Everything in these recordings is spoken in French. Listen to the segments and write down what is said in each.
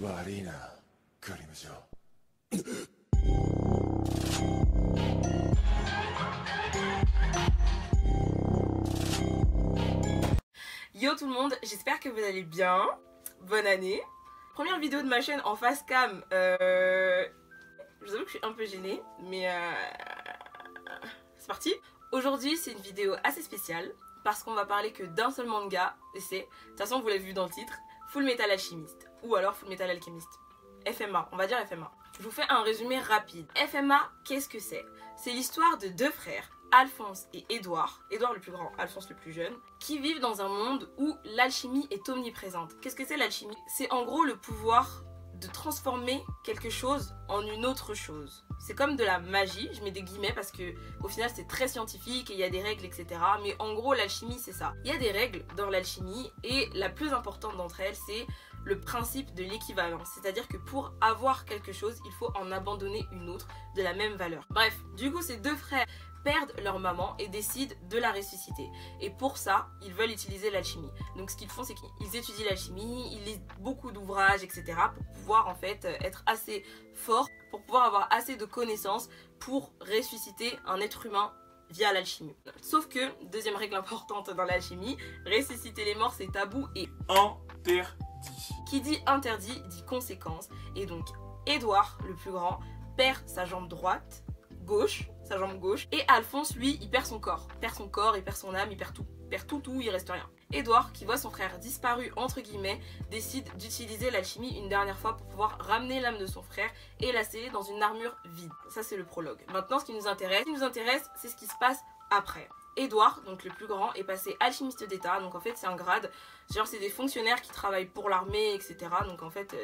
Marina, 그림이죠. Yo tout le monde, j'espère que vous allez bien. Bonne année. Première vidéo de ma chaîne en face cam. Je vous avoue que je suis un peu gênée, mais c'est parti. Aujourd'hui c'est une vidéo assez spéciale parce qu'on va parler que d'un seul manga et c'est, de toute façon vous l'avez vu dans le titre, Full Metal Alchemist ou alors Full Metal Alchemist. FMA, on va dire FMA. Je vous fais un résumé rapide. FMA, qu'est-ce que c'est? C'est l'histoire de deux frères, Alphonse et Édouard, Édouard le plus grand, Alphonse le plus jeune, qui vivent dans un monde où l'alchimie est omniprésente. Qu'est-ce que c'est l'alchimie? C'est en gros le pouvoir de transformer quelque chose en une autre chose. C'est comme de la magie, je mets des guillemets parce que au final c'est très scientifique et il y a des règles, etc. Mais en gros l'alchimie c'est ça. Il y a des règles dans l'alchimie et la plus importante d'entre elles c'est le principe de l'équivalence. C'est-à-dire que pour avoir quelque chose, il faut en abandonner une autre de la même valeur. Bref, du coup ces deux frères perdent leur maman et décident de la ressusciter. Et pour ça, ils veulent utiliser l'alchimie. Donc ce qu'ils font, c'est qu'ils étudient l'alchimie, ils lisent beaucoup d'ouvrages, etc. pour pouvoir en fait être assez forts, pour pouvoir avoir assez de connaissances pour ressusciter un être humain via l'alchimie. Sauf que, deuxième règle importante dans l'alchimie, ressusciter les morts c'est tabou et interdit. Qui dit interdit dit conséquence. Et donc, Édouard, le plus grand, perd sa jambe droite, sa jambe gauche, et Alphonse, lui, il perd son corps. Il perd son corps, il perd son âme, il perd tout. Il perd tout, il reste rien. Édouard, qui voit son frère disparu, entre guillemets, décide d'utiliser l'alchimie une dernière fois pour pouvoir ramener l'âme de son frère et la sceller dans une armure vide. Ça, c'est le prologue. Maintenant, ce qui nous intéresse, c'est ce qui se passe après. Édouard, donc le plus grand, est passé alchimiste d'état, donc en fait c'est un grade, genre c'est des fonctionnaires qui travaillent pour l'armée, etc. Donc en fait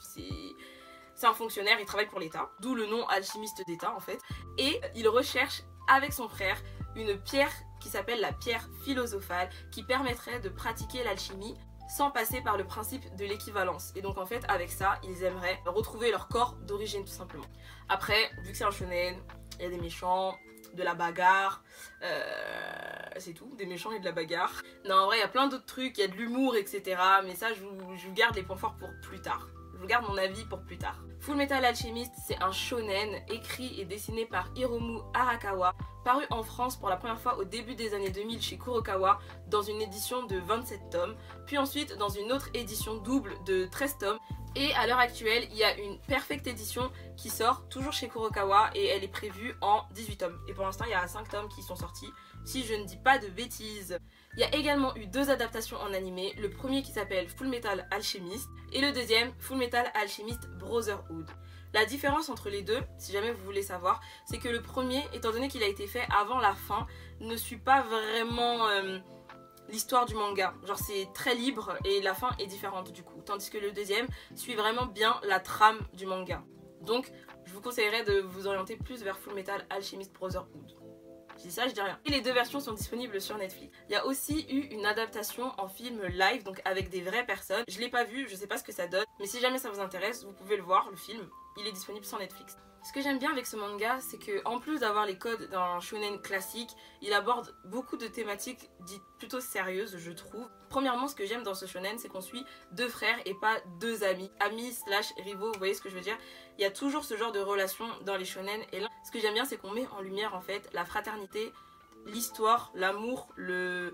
c'est un fonctionnaire, il travaille pour l'état, d'où le nom alchimiste d'état en fait. Et il recherche avec son frère une pierre qui s'appelle la pierre philosophale, qui permettrait de pratiquer l'alchimie sans passer par le principe de l'équivalence. Et donc en fait avec ça, ils aimeraient retrouver leur corps d'origine tout simplement. Après, vu que c'est un shonen, il y a des méchants, de la bagarre, c'est tout, des méchants et de la bagarre. Non, en vrai, il y a plein d'autres trucs, il y a de l'humour, etc. Mais ça, je vous garde les points forts pour plus tard. Je vous garde mon avis pour plus tard. Full Metal Alchemist, c'est un shonen écrit et dessiné par Hiromu Arakawa, paru en France pour la première fois au début des années 2000 chez Kurokawa dans une édition de 27 tomes, puis ensuite dans une autre édition double de 13 tomes. Et à l'heure actuelle, il y a une perfecte édition qui sort toujours chez Kurokawa et elle est prévue en 18 tomes. Et pour l'instant, il y a 5 tomes qui sont sortis, si je ne dis pas de bêtises. Il y a également eu 2 adaptations en animé, le premier qui s'appelle Full Metal Alchemist et le deuxième Full Metal Alchemist Brotherhood. La différence entre les deux, si jamais vous voulez savoir, c'est que le premier, étant donné qu'il a été fait avant la fin, ne suit pas vraiment l'histoire du manga. Genre c'est très libre et la fin est différente du coup. Tandis que le deuxième suit vraiment bien la trame du manga. Donc je vous conseillerais de vous orienter plus vers Full Metal Alchemist Brotherhood. Je dis ça, je dis rien. Et les deux versions sont disponibles sur Netflix. Il y a aussi eu une adaptation en film live, donc avec des vraies personnes. Je l'ai pas vu, je sais pas ce que ça donne. Mais si jamais ça vous intéresse, vous pouvez le voir, le film. Il est disponible sur Netflix. Ce que j'aime bien avec ce manga, c'est que en plus d'avoir les codes d'un shonen classique, il aborde beaucoup de thématiques dites plutôt sérieuses, je trouve. Premièrement, ce que j'aime dans ce shonen, c'est qu'on suit deux frères et pas deux amis. Amis slash rivaux, vous voyez ce que je veux dire? Il y a toujours ce genre de relation dans les shonen. Et là, ce que j'aime bien, c'est qu'on met en lumière en fait la fraternité, l'histoire, l'amour, le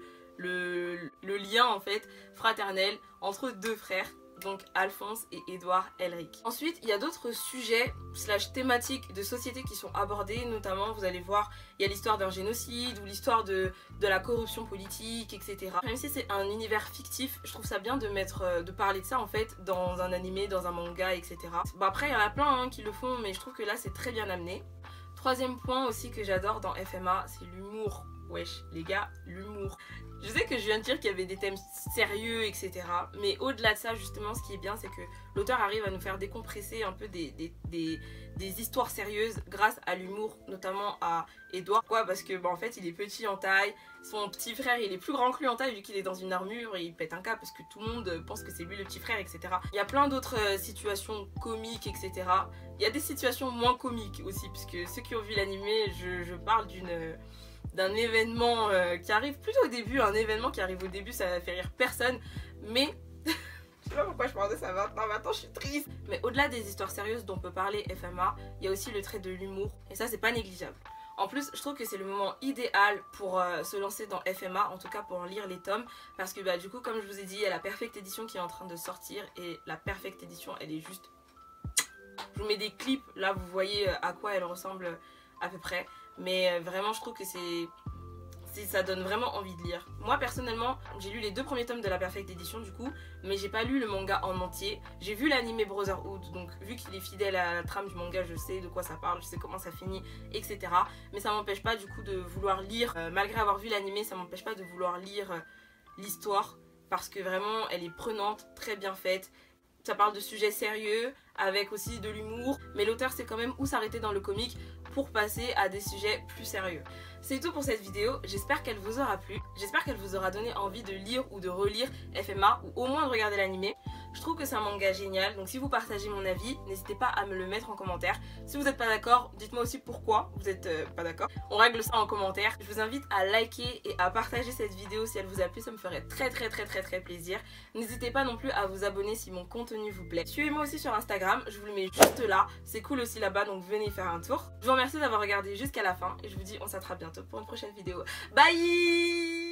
lien en fait fraternel entre deux frères. Donc Alphonse et Édouard Elric. Ensuite, il y a d'autres sujets slash thématiques de société qui sont abordés, notamment vous allez voir, il y a l'histoire d'un génocide ou l'histoire de la corruption politique, etc. Même si c'est un univers fictif, je trouve ça bien de parler de ça en fait dans un animé, dans un manga, etc. Bon, après, il y en a plein qui le font, mais je trouve que là c'est très bien amené. Troisième point aussi que j'adore dans FMA, c'est l'humour. Wesh, les gars, l'humour. Je sais que je viens de dire qu'il y avait des thèmes sérieux, etc. Mais au-delà de ça, justement, ce qui est bien, c'est que l'auteur arrive à nous faire décompresser un peu des histoires sérieuses grâce à l'humour, notamment à Édouard. Pourquoi? Parce que, en fait, il est petit en taille. Son petit frère, il est plus grand que lui en taille, vu qu'il est dans une armure et il pète un câble parce que tout le monde pense que c'est lui le petit frère, etc. Il y a plein d'autres situations comiques, etc. Il y a des situations moins comiques aussi, puisque ceux qui ont vu l'animé, je parle d'un événement qui arrive plutôt au début, un événement qui arrive au début, ça va faire rire personne, mais Je sais pas pourquoi je parle de ça maintenant je suis triste. Mais au-delà des histoires sérieuses dont peut parler FMA, il y a aussi le trait de l'humour. Et ça, c'est pas négligeable. En plus, je trouve que c'est le moment idéal pour se lancer dans FMA, en tout cas pour lire les tomes. Parce que bah, du coup, comme je vous ai dit, il y a la Perfect Edition qui est en train de sortir. Et la Perfect Edition, elle est juste... Je vous mets des clips, là vous voyez à quoi elle ressemble à peu près. Mais vraiment, je trouve que ça donne vraiment envie de lire. Moi personnellement, j'ai lu les 2 premiers tomes de la Perfect Edition du coup, mais j'ai pas lu le manga en entier. J'ai vu l'anime Brotherhood, donc vu qu'il est fidèle à la trame du manga, je sais de quoi ça parle, je sais comment ça finit, etc. Mais ça m'empêche pas du coup de vouloir lire, malgré avoir vu l'anime, ça m'empêche pas de vouloir lire l'histoire, parce que vraiment elle est prenante, très bien faite. Ça parle de sujets sérieux, avec aussi de l'humour, mais l'auteur sait quand même où s'arrêter dans le comique pour passer à des sujets plus sérieux. C'est tout pour cette vidéo, j'espère qu'elle vous aura plu, j'espère qu'elle vous aura donné envie de lire ou de relire FMA, ou au moins de regarder l'anime. Je trouve que c'est un manga génial, donc si vous partagez mon avis, n'hésitez pas à me le mettre en commentaire. Si vous n'êtes pas d'accord, dites-moi aussi pourquoi vous n'êtes pas d'accord. On règle ça en commentaire. Je vous invite à liker et à partager cette vidéo si elle vous a plu, ça me ferait très plaisir. N'hésitez pas non plus à vous abonner si mon contenu vous plaît. Suivez-moi aussi sur Instagram, je vous le mets juste là, c'est cool aussi là-bas, donc venez faire un tour. Je vous remercie d'avoir regardé jusqu'à la fin et je vous dis on s'attrape bientôt pour une prochaine vidéo. Bye!